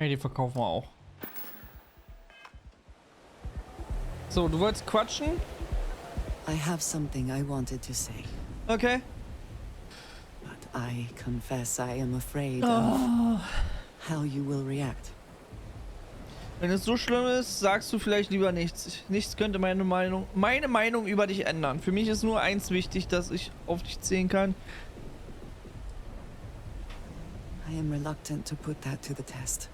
Ja, die verkaufen wir auch. So, du wolltest quatschen? I have something I wanted to say, Okay. but I confess I am afraid Oh. of how you will react. Wenn es so schlimm ist, sagst du vielleicht lieber nichts. Nichts könnte meine Meinung über dich ändern. Für mich ist nur eins wichtig, dass ich auf dich zählen kann. I am reluctant to put that to the test.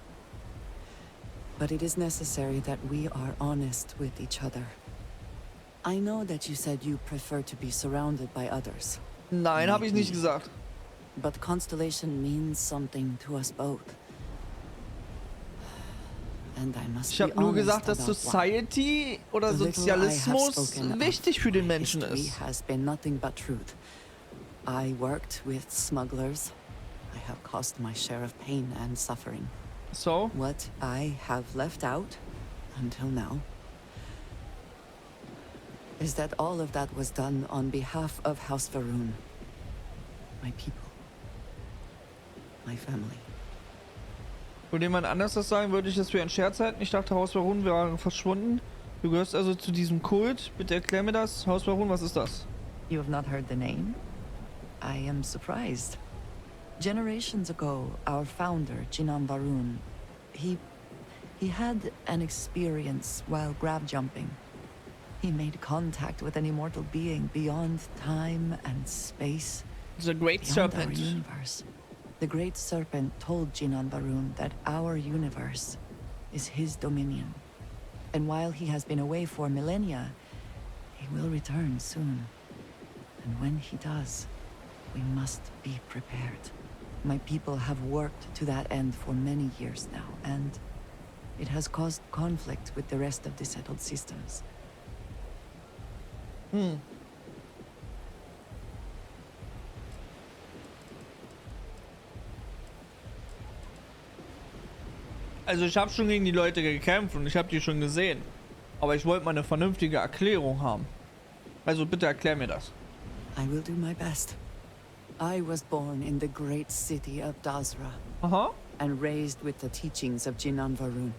But it is necessary that we are honest with each other. I know that you said you prefer to be surrounded by others. Nein, habe ich nicht gesagt. But Constellation means something to us both. And I must Ich habe nur gesagt, dass Society oder Sozialismus wichtig für den Menschen ist. Has been nothing but truth. I worked with smugglers. I have caused my share of pain and suffering. So? What I have left out until now is that all of that was done on behalf of House Varun, my people, my family. Würde jemand anders das sagen, würde ich das für einen Scherz halten. Ich dachte, Haus Varun wäre verschwunden. Du gehörst also zu diesem Kult. Bitte erklär mir das. Haus Varun, was ist das? You have not heard the name? I am surprised. Generations ago, our founder, Jinan Varun, he had an experience while grab jumping. He made contact with an immortal being beyond time and space. The Great Serpent. Our universe. The Great Serpent told Jinan Varun that our universe is his dominion. And while he has been away for millennia, he will return soon. And when he does, we must be prepared. My people have worked to that end for many years now, and it has caused conflict with the rest of the settled systems. Also ich habe schon gegen die Leute gekämpft und ich habe die schon gesehen. Aber ich wollte mal eine vernünftige Erklärung haben. Also bitte erklär mir das. I will do my best. I was born in the great city of Dazra. And raised with the teachings of Jinan Varun.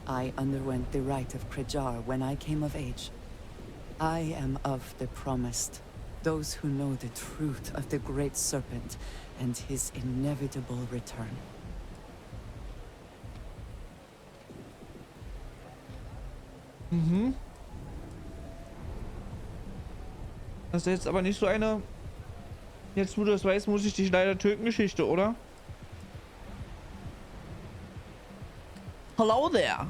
I underwent the rite of Krejar when I came of age. I am of the promised, those who know the truth of the Great Serpent and his inevitable return. Das ist jetzt aber nicht so eine... Jetzt, wo du das weißt, muss ich dich leider töten, Geschichte, oder? Hello there.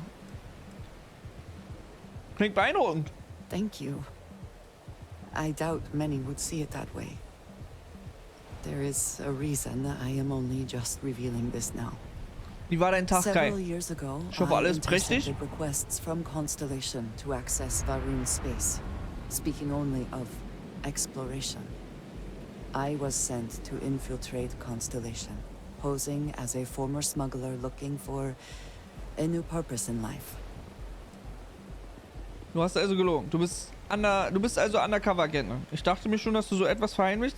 Klingt beeindruckend. Thank you. I doubt many would see it that way. There is a reason I am only just revealing this now. Wie war dein Tag, Kai? Several years ago, Ich hoffe, alles I prächtig. intercepted requests from Constellation to access Varun's space, speaking only of exploration. I was sent to infiltrate Constellation, posing as a former smuggler looking for a new purpose in life. Du hast also gelogen. Du bist also Undercover-Agent. Ich dachte mir schon, dass du so etwas verheimlichst.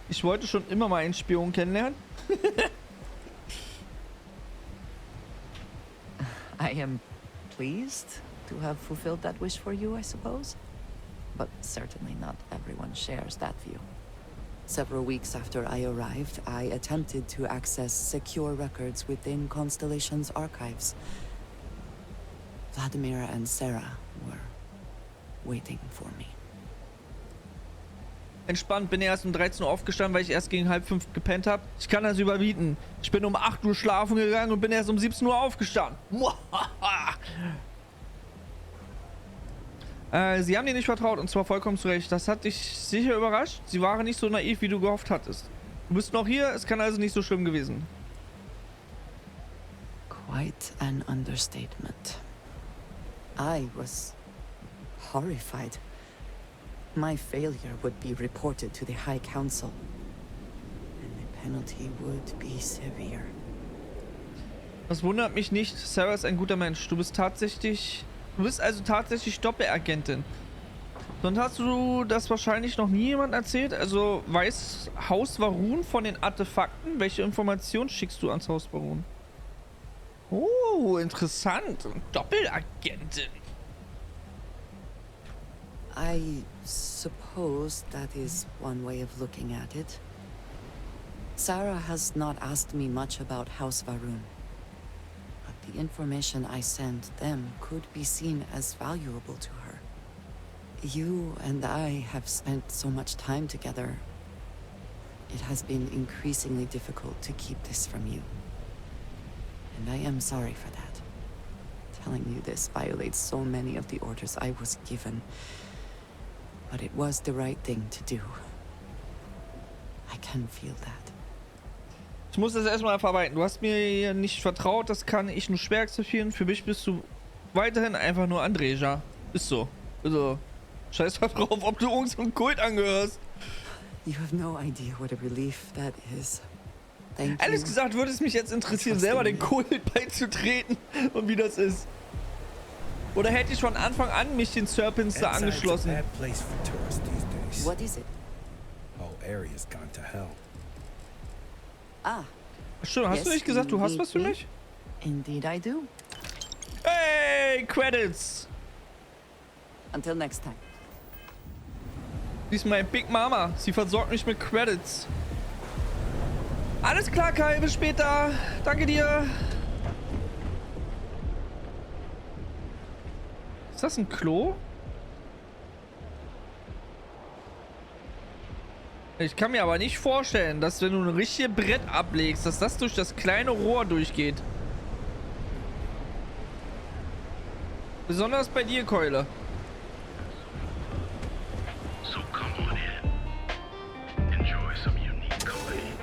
Ich wollte schon immer mal einen Spion kennenlernen. I am pleased to have fulfilled that wish for you, I suppose. But certainly not everyone shares that view. Several weeks after I arrived, I attempted to access secure records within Constellation's archives. Vladimir and Sarah were waiting for me. Entspannt, bin erst um 13 Uhr aufgestanden, weil ich erst gegen 4:30 gepennt habe. Ich kann das überbieten. Ich bin um 8 Uhr schlafen gegangen und bin erst um 17 Uhr aufgestanden. Sie haben dir nicht vertraut und zwar vollkommen zu Recht. Das hat dich sicher überrascht. Sie waren nicht so naiv, wie du gehofft hattest. Du bist noch hier, es kann also nicht so schlimm gewesen. Quite an understatement. I was horrified. My failure would be reported to the High Council, and the penalty would be severe. Das wundert mich nicht. Sarah ist ein guter Mensch. Du bist also tatsächlich Doppelagentin. Sonst hast du das wahrscheinlich noch nie jemand erzählt. Also weiß Haus Varun von den Artefakten? Welche Informationen schickst du ans Haus Varun? Oh, interessant. Doppelagentin. I suppose that is one way of looking at it. Sarah has not asked me much about House Varun. But the information I sent them could be seen as valuable to her. You and I have spent so much time together. It has been increasingly difficult to keep this from you. And I am sorry for that. Telling you this violates so many of the orders I was given. But it was the right thing to do. I can feel that. Ich muss das erstmal verarbeiten. Du hast mir nicht vertraut, das kann ich nur schwer akzeptieren. Für mich bist du weiterhin einfach nur Andreja. Ist so. Also, scheiß mal drauf, ob du irgendeinem Kult angehörst. You have no idea what a relief that is. Thank Ehrlich you. gesagt würde es mich jetzt interessieren, selber den Kult beizutreten und wie das ist. Oder hätte ich von Anfang an mich den Serpents da angeschlossen? What is it? Whole area's gone to hell. Ah, Stimmt, hast du nicht gesagt, du hast was für mich? indeed I do. Hey, Credits! Until next time. Sie ist meine Big Mama. Sie versorgt mich mit Credits. Alles klar, Kai. Bis später. Danke dir. Ist das ein Klo? Ich kann mir aber nicht vorstellen, dass wenn du ein richtiges Brett ablegst, dass das durch das kleine Rohr durchgeht. Besonders bei dir, Keule. So come on in. Enjoy some unique company.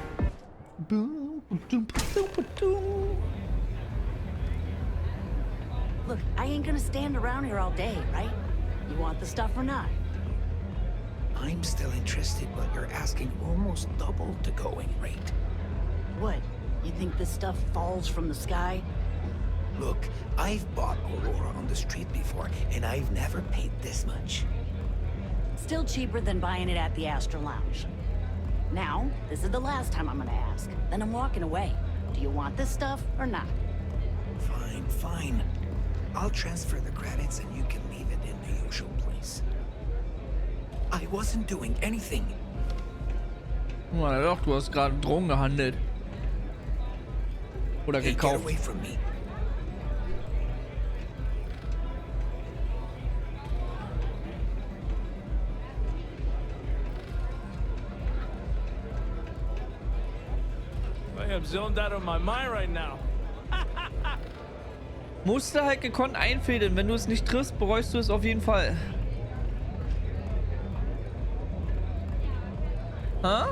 Look, I ain't gonna stand around here all day, right? You want the stuff or not? I'm still interested, but you're asking almost double the going rate. What? You think this stuff falls from the sky? Look, I've bought Aurora on the street before, and I've never paid this much. Still cheaper than buying it at the Astra Lounge. Now, this is the last time I'm gonna ask. Then I'm walking away. Do you want this stuff or not? Fine, fine. I'll transfer the credits and you can leave it in the usual place. I wasn't doing anything. Na doch, du hast gerade Drogen gehandelt. Oder Hey, get gekauft. away from me. I am zoned out of my mind right now. Musst du halt gekonnt einfädeln. Wenn du es nicht triffst, bereust du es auf jeden Fall. Hä?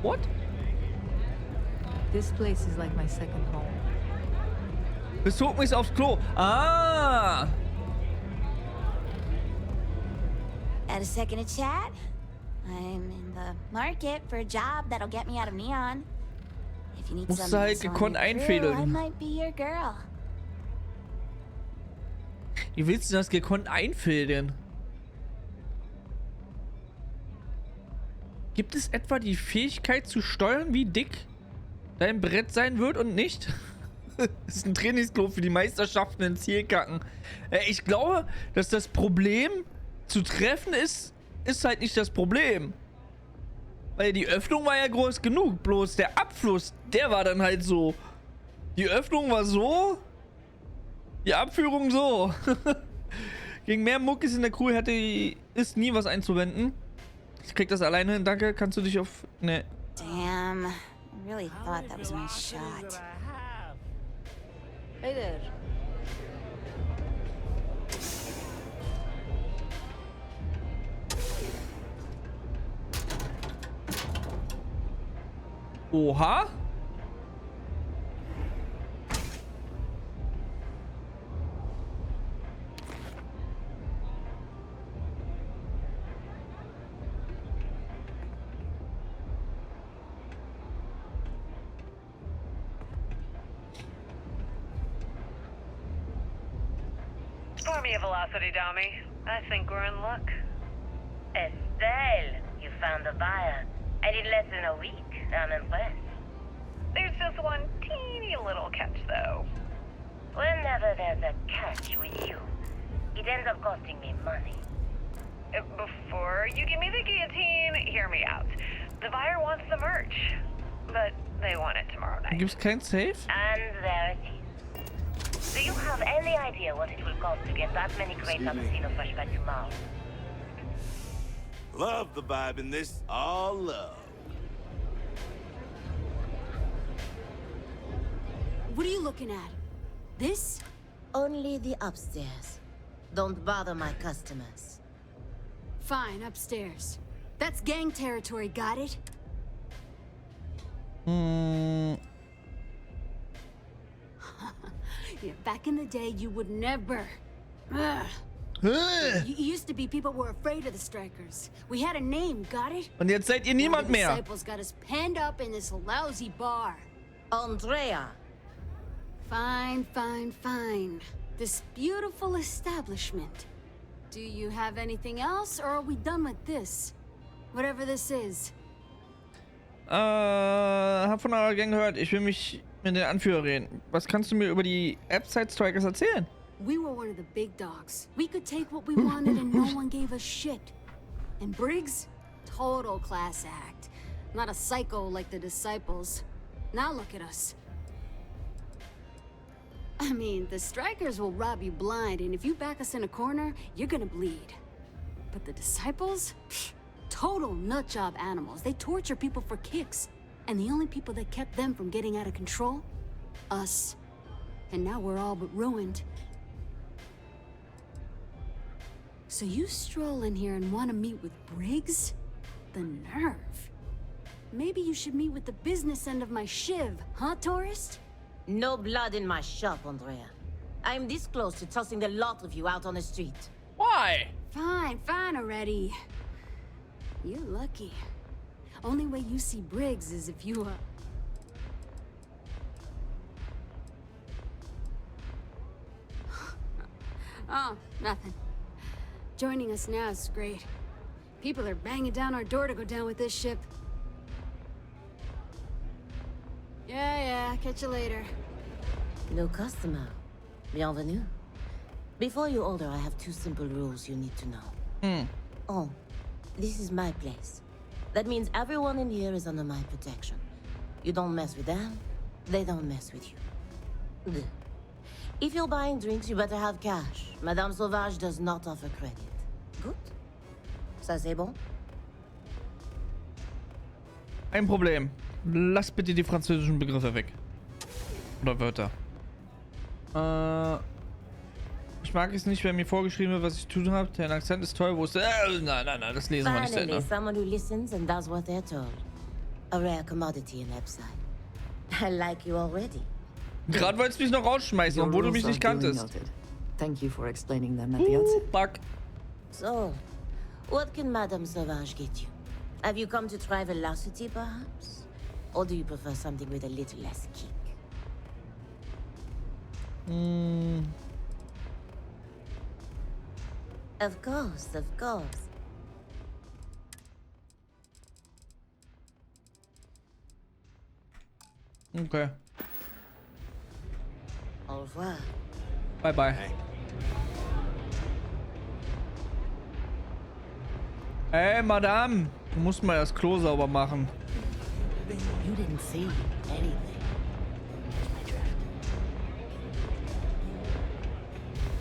What? This place is like my second home. Bezog mich aufs Klo. Ah! Got a second to chat? I'm in the market for a job that'll get me out of Neon. If you need Musst du some halt muscle on gekonnt your crew, einfädeln. I might be your girl. Wie willst du das gekonnt einfädeln? Gibt es etwa die Fähigkeit zu steuern, wie dick dein Brett sein wird und nicht? Das ist ein Trainingsklo für die Meisterschaften in Zielkacken. Ich glaube, dass das Problem zu treffen ist halt nicht das Problem. Weil die Öffnung war ja groß genug. Bloß der Abfluss, der war dann halt so. Die Öffnung war so. Die Abführung so. Gegen mehr Muckis in der Crew ist nie was einzuwenden. Ich krieg das alleine hin, danke. Kannst du dich auf... Ne. Damn, I really thought that was my shot. Hey there. Oha. me a velocity dummy. I think we're in luck. Estelle, you found a buyer. And in less than a week. I'm impressed. There's just one teeny little catch, though. Whenever there's a catch with you, it ends up costing me money. Before you give me the guillotine, hear me out. The buyer wants the merch, but they want it tomorrow night. Gibt's kein Safe? And there it is. Do you have any idea what it will cost to get that many crates on the Casino Fresh by tomorrow? Love the vibe in this. All love. What are you looking at? This? Only the upstairs. Don't bother my customers. Fine, upstairs. That's gang territory, got it? Yeah, back in the day, you would never. Ugh. You used to be people were afraid of the strikers. We had a name, got it? Und jetzt seid ihr niemand The mehr. disciples got us penned up in this lousy bar. Andrea. Fine, fine, fine. This beautiful establishment. Do you have anything else, or are we done with this? Whatever this is. Hab von eurer Gang gehört. Ich will mich mit den Anführer reden. Was kannst du mir über die Upside Strikers erzählen? We were one of the big dogs. We could take what we wanted and no one gave us shit. And Briggs? Total class act. Not a psycho like the disciples. Now look at us. I mean, the strikers will rob you blind, and if you back us in a corner, you're gonna bleed. But the disciples? Pfft, total nutjob animals. They torture people for kicks. And the only people that kept them from getting out of control? Us. And now we're all but ruined. So you stroll in here and want to meet with Briggs? The nerve. Maybe you should meet with the business end of my shiv, huh, tourist? No blood in my shop, Andrea. I'm this close to tossing the lot of you out on the street. Why? Fine, fine already. You're lucky. Only way you see Briggs is if you, Oh, nothing. Joining us now is great. People are banging down our door to go down with this ship. Yeah, catch you later. No customer. Bienvenue. Before you order, I have two simple rules you need to know. Oh, this is my place. That means everyone in here is under my protection. You don't mess with them, they don't mess with you. Good. If you're buying drinks, you better have cash. Madame Sauvage does not offer credit. Good? Ça c'est bon? Ein Problem. Lass bitte die französischen Begriffe weg. Oder Wörter. Ich mag es nicht, wenn mir vorgeschrieben wird, was ich zu tun habe. Der Akzent ist toll, wo ist der? Nein, das lesen wir nicht zu Finally, Ende. someone who listens and does what they're told. A rare commodity in Epside. I like you already. Gerade wolltest du mich noch rausschmeißen, Your obwohl du rules mich nicht are duly kanntest. noted. Thank you for explaining them at the outset. Fuck. So, what can Madame Sauvage get you? Have you come to try velocity, perhaps? Or do you prefer something with a little less kick? Of course, of course. Okay. Au revoir. Bye bye. Hey, Madame. Du musst mal das Klo sauber machen. You didn't see anything.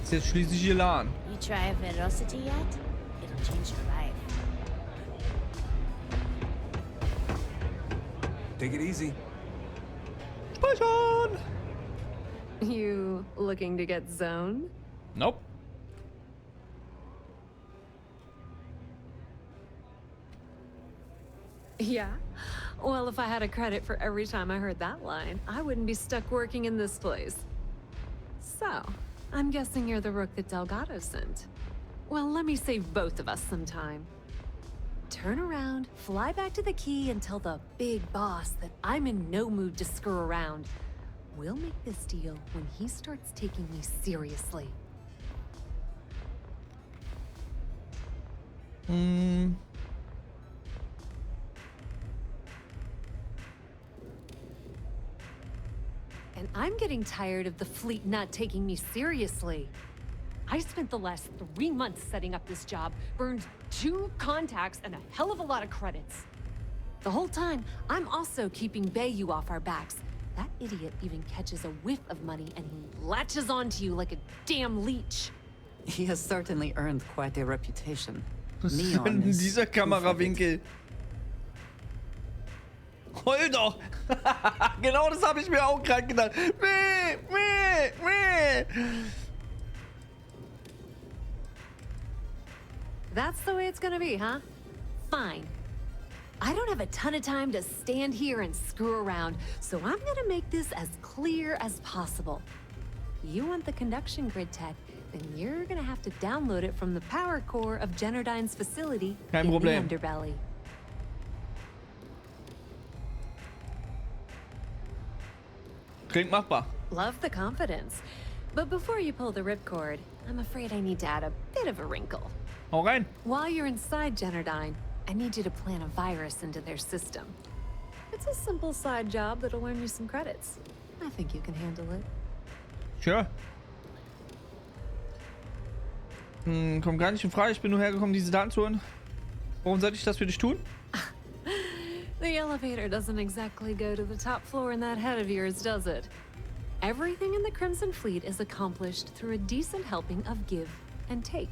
Ist jetzt schließlich ihr Laden. You try velocity yet? It'll change your life. Take it easy. Speichern! You looking to get zoned? Nope. Yeah. Well, if I had a credit for every time I heard that line, I wouldn't be stuck working in this place. So, I'm guessing you're the rook that Delgado sent. Well, let me save both of us some time. Turn around, fly back to the key, and tell the big boss that I'm in no mood to screw around. We'll make this deal when he starts taking me seriously. Hm. And I'm getting tired of the fleet not taking me seriously. I spent the last 3 months setting up this job, burned 2 contacts and a hell of a lot of credits. The whole time, I'm also keeping Bayou off our backs. That idiot even catches a whiff of money and he latches onto you like a damn leech. He has certainly earned quite a reputation. Was ist Neon denn is dieser proof of it. Kamerawinkel? Heul doch! Genau das habe ich mir auch gerade gedacht. Meh, meh, meh. That's the way it's gonna be, huh? Fine. I don't have a ton of time to stand here and screw around, so I'm gonna make this as clear as possible. You want the conduction grid tech, then you're gonna have to download it from the power core of Generdyne's facility Kein in the Problem. underbelly. Klingt machbar. Love the confidence. But before you pull the ripcord, I'm afraid I need to add a bit of a wrinkle. Hau rein. While you're inside Generdyne, I need you to plant a virus into their system. It's a simple side job that'll earn you some credits. I think you can handle it. Sure. Kommt gar nicht in Frage. Ich bin nur hergekommen, diese Daten zu holen. Warum sollte ich das für dich tun? The elevator doesn't exactly go to the top floor in that head of yours, does it? Everything in the Crimson Fleet is accomplished through a decent helping of give and take.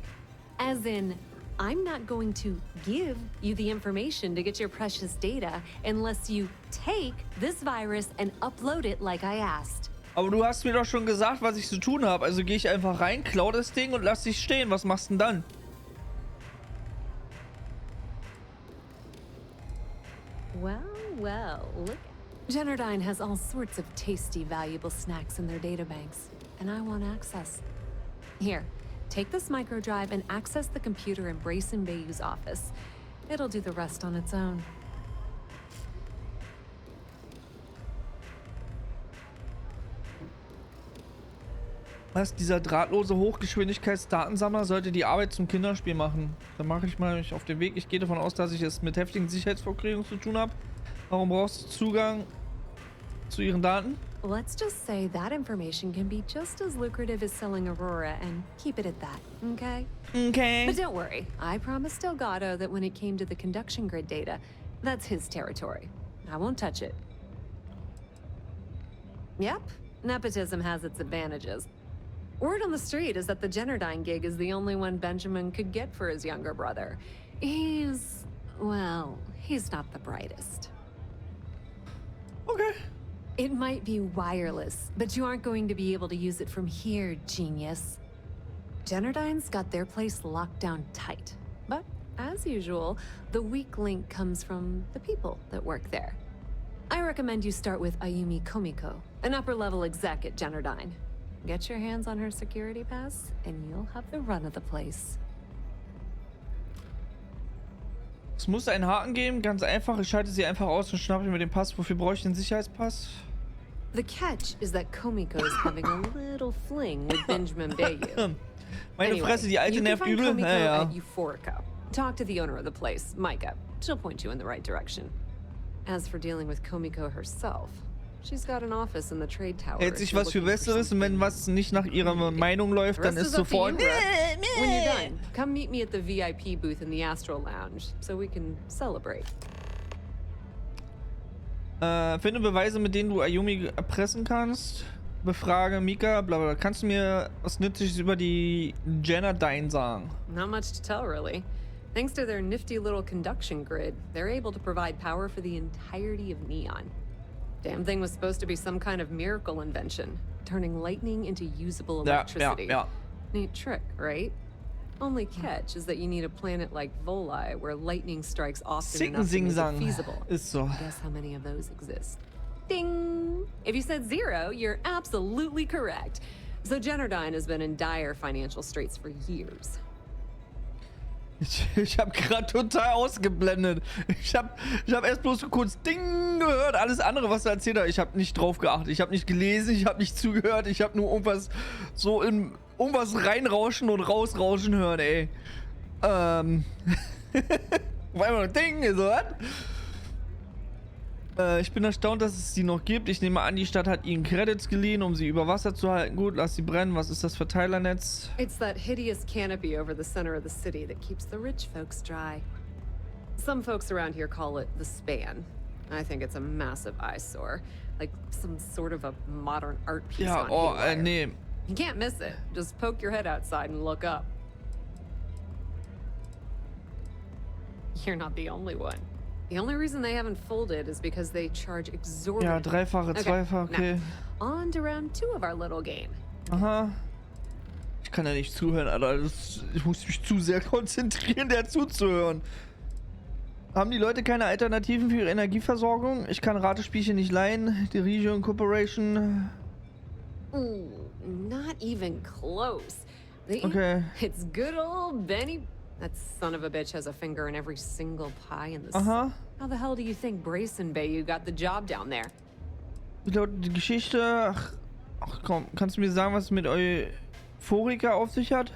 As in, I'm not going to give you the information to get your precious data unless you take this virus and upload it like I asked. Aber du hast mir doch schon gesagt, was ich zu tun habe. Also gehe ich einfach rein, klau das Ding und lass dich stehen. Was machst du denn dann? Well, well, look. Generdyne has all sorts of tasty, valuable snacks in their databanks, and I want access. Here, take this microdrive and access the computer in Brayson Bayou's office. It'll do the rest on its own. Was? Dieser drahtlose Hochgeschwindigkeitsdatensammler sollte die Arbeit zum Kinderspiel machen. Dann mache ich mal mich auf den Weg. Ich gehe davon aus, dass ich es mit heftigen Sicherheitsvorkehrungen zu tun habe. Warum brauchst du Zugang zu ihren Daten? Let's just say that information can be just as lucrative as selling Aurora and keep it at that, okay? Okay. But don't worry, I promised Delgado that when it came to the conduction grid data, that's his territory. I won't touch it. Yep, nepotism has its advantages. Word on the street is that the Generdyne gig is the only one Benjamin could get for his younger brother. He's not the brightest. Okay. It might be wireless, but you aren't going to be able to use it from here, genius. Generdyne's got their place locked down tight. But, as usual, the weak link comes from the people that work there. I recommend you start with Ayumi Komiko, an upper-level exec at Generdyne. Get your hands on her security pass, and you'll have the run of the place. Es muss einen Haken geben, ganz einfach. Ich schalte sie einfach aus und schnappe mir den Pass. Wofür brauche ich den Sicherheitspass? The catch is that Komiko's having a little fling with Benjamin Bayou. Meine Fresse, die alte nervt übel. Naja. At Euphorica. Talk to the owner of the place, Micah. She'll point you in the right direction. As for dealing with Komiko herself, she's got an office in the trade tower. Hält sich was für Besseres und wenn was nicht nach ihrer Meinung läuft, dann ist sofort. When you're done, come meet me at the VIP booth in the Astral Lounge so we can celebrate. Finde Beweise, mit denen du Ayumi erpressen kannst. Befrage Mika, bla bla. Kannst du mir was Nützliches über die Generdyne sagen? Not much to tell, really. Thanks to their nifty little conduction grid, they're able to provide power for the entirety of Neon. Damn thing was supposed to be some kind of miracle invention, turning lightning into usable electricity. Ja. Neat trick, right? Only catch is that you need a planet like Voli where lightning strikes often enough to make it feasible. Ist so. Guess how many of those exist? Ding! If you said 0, you're absolutely correct. So Generdyne has been in dire financial straits for years. Ich habe gerade total ausgeblendet. Ich hab erst bloß kurz Ding gehört. Alles andere, was er erzählt hat, ich habe nicht drauf geachtet. Ich habe nicht gelesen, ich habe nicht zugehört. Ich habe nur irgendwas so in irgendwas reinrauschen und rausrauschen hören, ey. Weil man denken, so was? Ich bin erstaunt, dass es sie noch gibt. Ich nehme an, die Stadt hat ihnen Credits geliehen, um sie über Wasser zu halten. Gut, lass sie brennen. Was ist das Verteilernetz? It's that hideous canopy over the center of the city that keeps the rich folks dry. Some folks around here call it the span. I think it's a massive eyesore, like some sort of a modern art piece Ja, on oh, haywire. nee. You can't miss it. Just poke your head outside and look up. You're not the only one. The only reason they haven't folded is because they charge Ja, exorbitant. dreifache, zweifache, okay. Now, on to round 2 of our little game. Aha. Ich kann ja nicht zuhören, Alter. Ich muss mich zu sehr konzentrieren, der zuzuhören. Haben die Leute keine Alternativen für ihre Energieversorgung? Ich kann Ratespielchen nicht leihen. Die Region Corporation. Ooh, not even close. Okay. It's good old Benny. That son of a bitch has a finger in every single pie in the Aha. How the hell do you think Brayson Bayou got the job down there? Die Geschichte. Ach komm, kannst du mir sagen, was es mit Euphorica auf sich hat?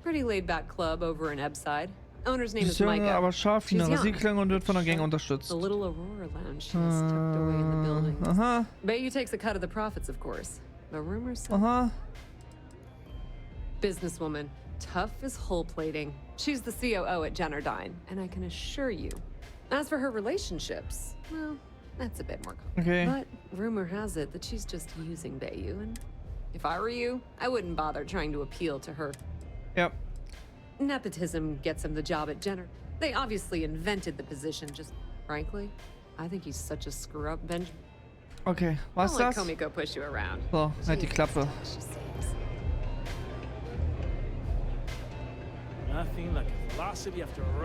Pretty laid-back club over in Ebbside. Owner's name Sie is ist junge, Micah. aber scharf, She's finere young. Musikklänge und wird von der Gang unterstützt. The little Aurora Lounge she has tucked away in the building. Aha. Bayou takes a cut of the profits, of course. The rumors say. Aha. Businesswoman, tough as hull plating. She's the COO at Jennardine, and I can assure you. As for her relationships, well, that's a bit more complicated. Okay. But rumor has it that she's just using Bayou, and if I were you, I wouldn't bother trying to appeal to her. Ja. Nepotism gets him the job at Jenner. They obviously invented the position, just frankly, I think he's such a screw-up Benjamin. Okay, was Don't let das? Komiko push you around. So, halt die Klappe. She seems. Nothing like a velocity after a run.